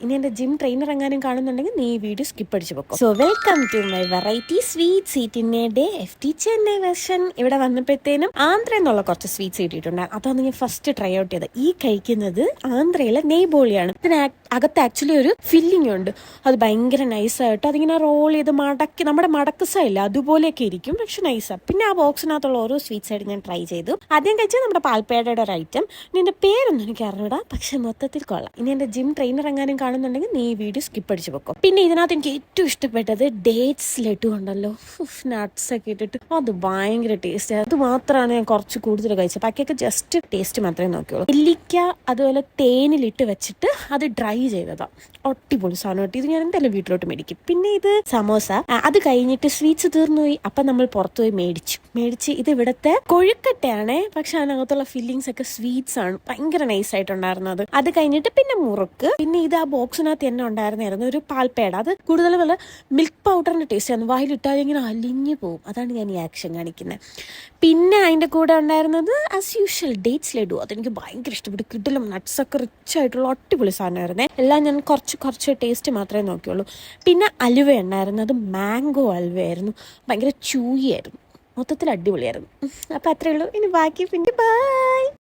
ഇനി എന്റെ gym trainer എങ്ങാനും കാണുന്നുണ്ടെങ്കിൽ നീ ഈ വീഡിയോ സ്കിപ്പ് അടിച്ചു വെക്കും. So welcome to my variety sweet സീറ്റിന്റെ FT ചെന്നൈ വെർഷൻ. ഇവിടെ വന്നപ്പോഴത്തേനും ആന്ധ്ര എന്നുള്ള കുറച്ച് സ്വീറ്റ്സ് കിട്ടിയിട്ടുണ്ട്. അതാണ് ഞാൻ ഫസ്റ്റ് ട്രൈ ഔട്ട് ചെയ്തത്. ഈ കഴിക്കുന്നത് ആന്ധ്രയിലെ നെയ്ബോളിയാണ്. ഇതിന് അകത്ത് ആക്ച്വലി ഒരു ഫില്ലിംഗ് ഉണ്ട്. അത് ഭയങ്കര നൈസായിട്ട് അതിങ്ങനെ റോൾ ചെയ്ത് മടക്കി, നമ്മുടെ മടക്കസയില്ല അതുപോലെയൊക്കെ ഇരിക്കും, പക്ഷെ നൈസാണ്. പിന്നെ ആ ബോക്സിനകത്തുള്ള ഓരോ സ്വീറ്റ്സ് ആയിട്ട് ഞാൻ ട്രൈ ചെയ്തു. ആദ്യം കഴിച്ചാൽ നമ്മുടെ പാൽപ്പേടയുടെ ഒരു ഐറ്റം. ഇനി എൻ്റെ പേരൊന്നും എനിക്ക് അറിഞ്ഞൂടാ, പക്ഷെ മൊത്തത്തിൽ കൊള്ളാം. ഇനി എൻ്റെ ജിം ട്രെയിനർ എങ്ങാനും കാണുന്നുണ്ടെങ്കിൽ നീ ഈ വീഡിയോ സ്കിപ്പ് അടിച്ച് വെക്കും. പിന്നെ ഇതിനകത്ത് എനിക്ക് ഏറ്റവും ഇഷ്ടപ്പെട്ടത് ഡേറ്റ്സ് ലഡു ഉണ്ടല്ലോ, നട്ട്സ് ഒക്കെ ഇട്ടിട്ട് അത് ഭയങ്കര ടേസ്റ്റ്. അത് മാത്രമാണ് ഞാൻ കുറച്ച് കൂടുതൽ കഴിച്ചത്. ബാക്കിയൊക്കെ ജസ്റ്റ് ടേസ്റ്റ് മാത്രമേ നോക്കിയുള്ളൂ. നെല്ലിക്ക അതുപോലെ തേനിലിട്ട് വെച്ചിട്ട് അത് ഡ്രൈ ചെയ്തതാ. അടിപൊളി സാധനം കിട്ടി. ഇത് ഞാൻ എന്തായാലും വീട്ടിലോട്ട് മേടിക്കും. പിന്നെ ഇത് സമോസ. അത് കഴിഞ്ഞിട്ട് സ്വീറ്റ്സ് തീർന്നുപോയി. അപ്പം നമ്മൾ പുറത്തു പോയി മേടിച്ച് ഇത് ഇവിടുത്തെ കൊഴുക്കട്ടയാണേ, പക്ഷെ അതിനകത്തുള്ള ഫില്ലിങ്സ് ഒക്കെ സ്വീറ്റ്സ് ആണ്. ഭയങ്കര നൈസ് ആയിട്ടുണ്ടായിരുന്നത്. അത് കഴിഞ്ഞിട്ട് പിന്നെ മുറുക്ക്. പിന്നെ ഇത് ആ ബോക്സിനകത്ത് തന്നെ ഉണ്ടായിരുന്നായിരുന്നു ഒരു പാൽപ്പേട. അത് കൂടുതൽ വല്ല മിൽക്ക് പൗഡറിന്റെ ടേസ്റ്റ് ആണ്. വായിലിട്ടാൽ ഇങ്ങനെ അലിഞ്ഞു പോകും. അതാണ് ഞാൻ ഈ ആക്ഷൻ കാണിക്കുന്നത്. പിന്നെ അതിന്റെ കൂടെ ഉണ്ടായിരുന്നത് ആസ് യൂഷ്വൽ ഡേറ്റ്സ് ലഡു. അതെനിക്ക് ഭയങ്കര ഇഷ്ടപ്പെട്ടു. കിടിലം നട്ട്സ് ഒക്കെ റിച്ച് ആയിട്ടുള്ള അടിപൊളി സാധനമായിരുന്നേ. എല്ലാം ഞാൻ കുറച്ച് ടേസ്റ്റ് മാത്രമേ നോക്കിയുള്ളൂ. പിന്നെ അലുവ ഉണ്ടായിരുന്നു. അത് മാംഗോ അലുവയായിരുന്നു. ഭയങ്കര ചൂയായിരുന്നു. മൊത്തത്തിൽ അടിപൊളിയായിരുന്നു. അപ്പം അത്രേ ഉള്ളൂ. ഇനി ബാക്കി പിന്നെ ബൈ.